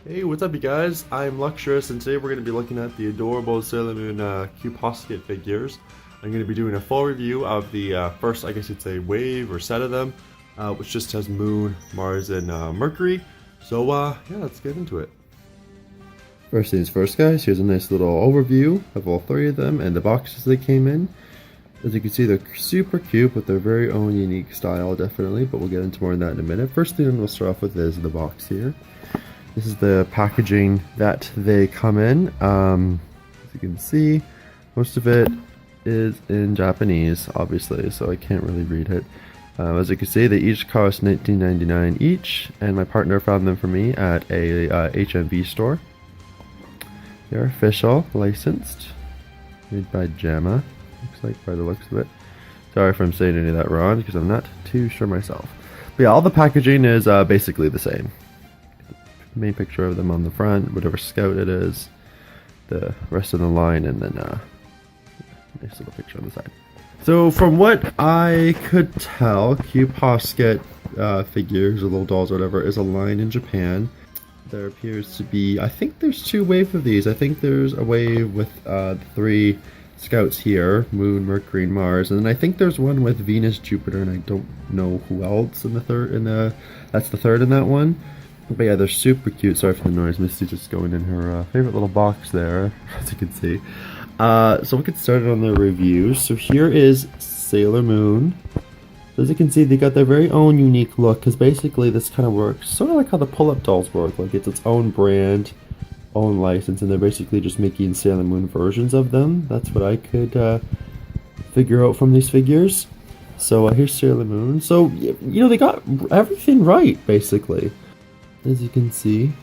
Hey, what's up you guys? I'm Luxurious and today we're going to be looking at the adorable Sailor Moon Q Posket figures. I'm going to be doing a full review of the first, I guess you'd say, wave or set of them, which just has Moon, Mars, and Mercury. So yeah, let's get into it. First things first guys, here's a nice little overview of all three of them and the boxes they came in. As you can see, they're super cute with their very own unique style, definitely, but we'll get into more on that in a minute. First thing we'll start off with is the box here. This is the packaging that they come in. As you can see, most of it is in Japanese, obviously, so I can't really read it. As you can see, they each cost $19.99 each, and my partner found them for me at a HMV store. They're official, licensed, made by JAMA, looks like by the looks of it. Sorry if I'm saying any of that wrong, because I'm not too sure myself. But yeah, all the packaging is basically the same. Main picture of them on the front, whatever scout it is, the rest of the line, and then nice little picture on the side. So from what I could tell, Q Posket figures or little dolls or whatever is a line in Japan. There appears to be, I think there's two waves of these. I think there's a wave with the three scouts here, Moon, Mercury, and Mars, and then I think there's one with Venus, Jupiter, and I don't know who else in the third. That's the third in that one. But yeah, they're super cute. Sorry for the noise. Misty's just going in her favorite little box there, as you can see. So we'll get started on the reviews. So here is Sailor Moon. So as you can see, they got their very own unique look, because basically this kind of works sort of like how the pull-up dolls work. Like it's its own brand, own license, and they're basically just making Sailor Moon versions of them. That's what I could figure out from these figures. So here's Sailor Moon. So, you know, they got everything right, basically. As you can see,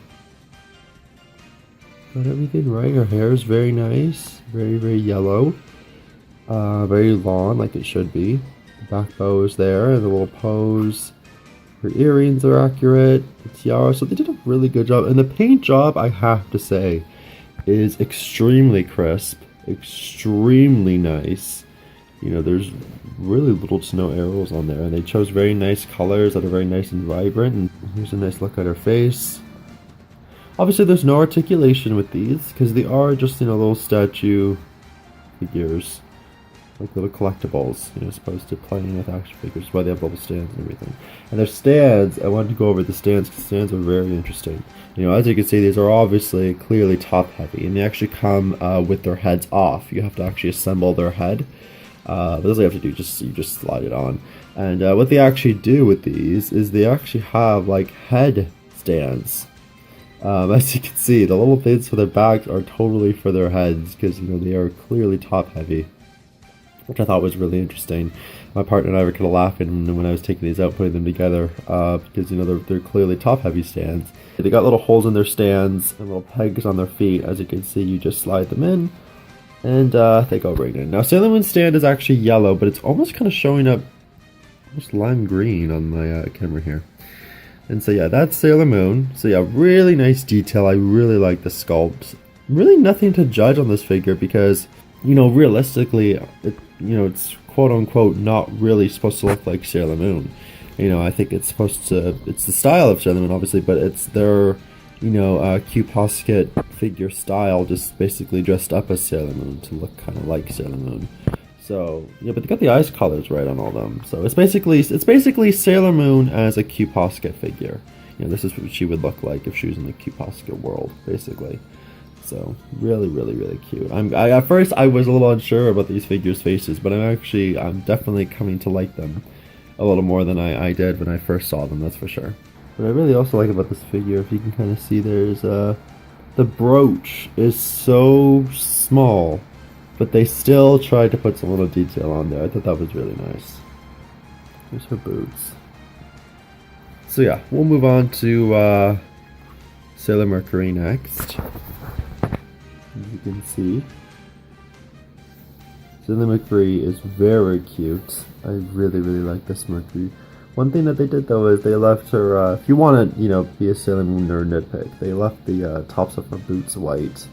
got everything right. Her hair is very nice, very yellow, very long like it should be. The back bow is there, and the little pose. Her earrings are accurate. The tiara, so they did a really good job. And the paint job, I have to say, is extremely crisp, extremely nice. You know, there's really little to no arrows on there, and they chose very nice colors that are very nice and vibrant. And here's a nice look at her face. Obviously there's no articulation with these because they are just, you know, little statue figures, like little collectibles, you know, as opposed to playing with action figures. That's why they have little stands and everything. And their stands, I wanted to go over the stands because stands are very interesting. You know, as you can see, these are obviously clearly top heavy, and they actually come with their heads off. You have to actually assemble their head. But that's all you have to do, you just slide it on. And what they actually do with these is they actually have like head stands. As you can see, the little things for their backs are totally for their heads, because, you know, they are clearly top heavy, which I thought was really interesting. My partner and I were kind of laughing when I was taking these out, putting them together, because, you know, they're clearly top heavy stands. They got little holes in their stands and little pegs on their feet. As you can see, you just slide them in, and they go right in. Now, Sailor Moon's stand is actually yellow, but it's almost kind of showing up almost lime green on my camera here. And so yeah, that's Sailor Moon. So yeah, really nice detail. I really like the sculpt. Really nothing to judge on this figure because, you know, realistically, it's quote unquote not really supposed to look like Sailor Moon. You know, I think it's supposed to, it's the style of Sailor Moon obviously, but it's their, you know, Q Posket figure style, just basically dressed up as Sailor Moon to look kind of like Sailor Moon. So yeah, but they got the eyes colors right on all of them. So it's basically Sailor Moon as a Q Posket figure. You know, this is what she would look like if she was in the Q Posket world, basically. So really cute. At first I was a little unsure about these figures' faces, but I'm definitely coming to like them a little more than I did when I first saw them. That's for sure. What I really also like about this figure, if you can kind of see, there's the brooch is so small, but they still tried to put some little detail on there. I thought that was really nice. Here's her boots. So yeah, we'll move on to Sailor Mercury next. As you can see, Sailor Mercury is very cute. I really like this Mercury. One thing that they did though is they left her, if you want to, you know, be a Sailor Moon nerd nitpick, they left the tops of her boots white.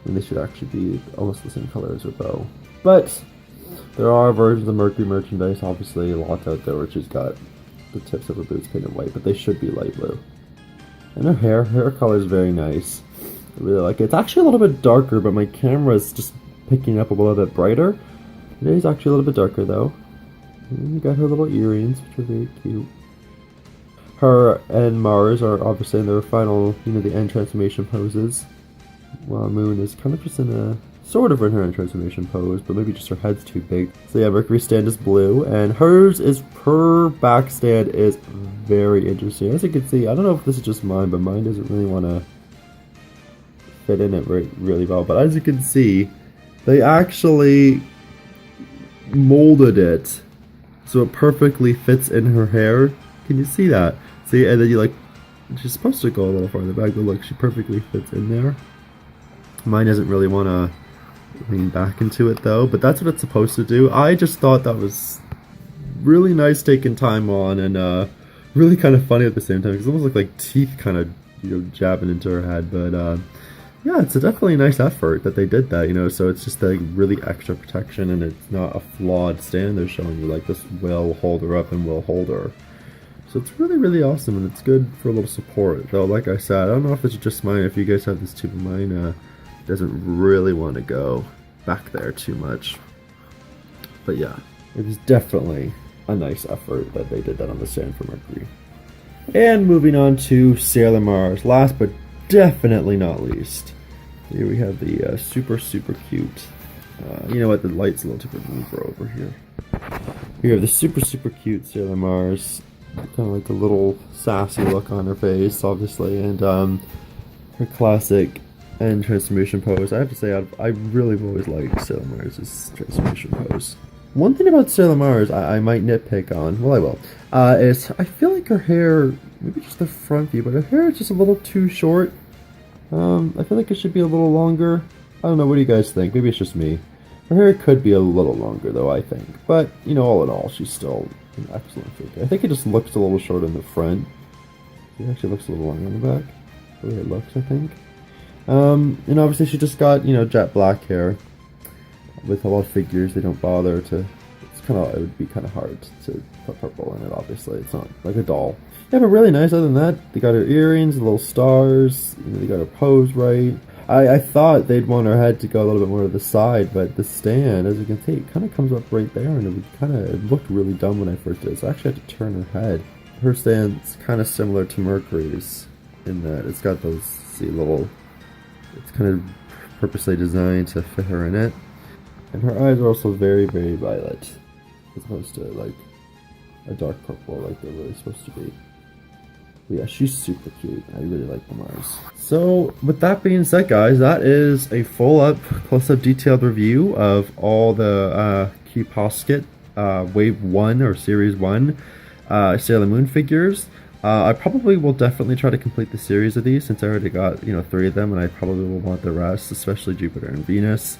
And they should actually be almost the same color as her bow. But there are versions of Mercury merchandise, obviously, lots out there where she's got the tips of her boots painted white, but they should be light blue. And her hair color is very nice. I really like it. It's actually a little bit darker, but my camera is just picking up a little bit brighter. It is actually a little bit darker though. And you got her little earrings, which are very cute. Her and Mars are obviously in their final, the end transformation poses. While Moon is kind of just in a sort of in her end transformation pose, but maybe just her head's too big. So yeah, Mercury's stand is blue, and hers is, her back stand is very interesting. As you can see, I don't know if this is just mine, but mine doesn't really want to fit in it really well. But as you can see, they actually molded it so it perfectly fits in her hair. Can you see that? See, and then she's supposed to go a little farther back, but look, she perfectly fits in there. Mine doesn't really want to lean back into it though, but that's what it's supposed to do. I just thought that was really nice taking time on, and really kind of funny at the same time, because it almost looked like teeth kind of jabbing into her head. But yeah, it's definitely a nice effort that they did that, so it's just like really extra protection, and it's not a flawed stand they're showing you, like this will hold her up and will hold her. So it's really awesome, and it's good for a little support. Though, like I said, I don't know if it's just mine, if you guys have this too, but mine doesn't really want to go back there too much. But yeah, it was definitely a nice effort that they did that on the stand for Mercury. And moving on to Stella Mars, last but definitely not least. Here we have the super cute. You know what? The light's a little too big. Move her over here. We have the super cute Stella Mars. Kind of like a little sassy look on her face, obviously, and her classic end transformation pose. I have to say, I really have always liked Stella Mars' transformation pose. One thing about Stella Mars I might nitpick on, well I will, is I feel like her hair, maybe just the front view, but her hair is just a little too short. I feel like it should be a little longer. I don't know, what do you guys think? Maybe it's just me. Her hair could be a little longer though, I think. But, all in all, she's still an excellent figure. I think it just looks a little short in the front. It actually looks a little longer on the back. The way it looks, I think. And obviously she just got, jet black hair. With a lot of figures, they don't bother to, it would be kind of hard to put purple in it, obviously. It's not like a doll. Yeah, but really nice. Other than that, they got her earrings, the little stars, they got her pose right. I thought they'd want her head to go a little bit more to the side, but the stand, as you can see, it kind of comes up right there, and it looked really dumb when I first did it, so I actually had to turn her head. Her stand's kind of similar to Mercury's in that it's got those, it's kind of purposely designed to fit her in it. And her eyes are also very violet, as opposed to like a dark purple like they're really supposed to be. But yeah, she's super cute. I really like the Mars. So with that being said, guys, that is a close-up detailed review of all the Q Posket Wave 1 or Series 1 Sailor Moon figures. I probably will definitely try to complete the series of these, since I already got 3 of them, and I probably will want the rest, especially Jupiter and Venus.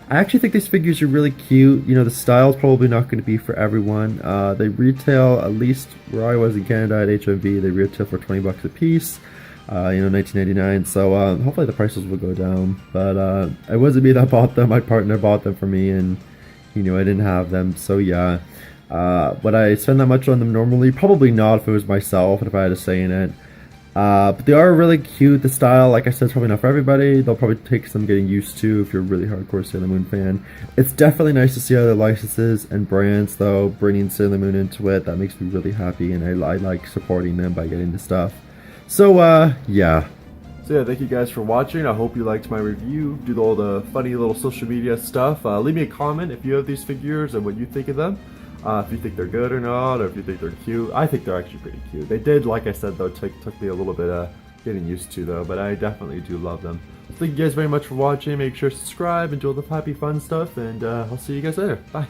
I actually think these figures are really cute. The style's probably not going to be for everyone. They retail, at least where I was in Canada at HMV, they retail for $20 a piece. $19.99. So hopefully the prices will go down. But it wasn't me that bought them. My partner bought them for me, and I didn't have them. So yeah, would I spend that much on them normally? Probably not if it was myself and if I had a say in it. But they are really cute. The style, like I said, is probably not for everybody. They'll probably take some getting used to if you're a really hardcore Sailor Moon fan. It's definitely nice to see other licenses and brands, though, bringing Sailor Moon into it. That makes me really happy, and I like supporting them by getting the stuff. So, yeah. So yeah, thank you guys for watching. I hope you liked my review. Do all the funny little social media stuff. Leave me a comment if you have these figures and what you think of them. If you think they're good or not, or if you think they're cute. I think they're actually pretty cute. They did, like I said, though, took me a little bit getting used to, though, but I definitely do love them. So thank you guys very much for watching. Make sure to subscribe and do all the happy fun stuff, and I'll see you guys later. Bye.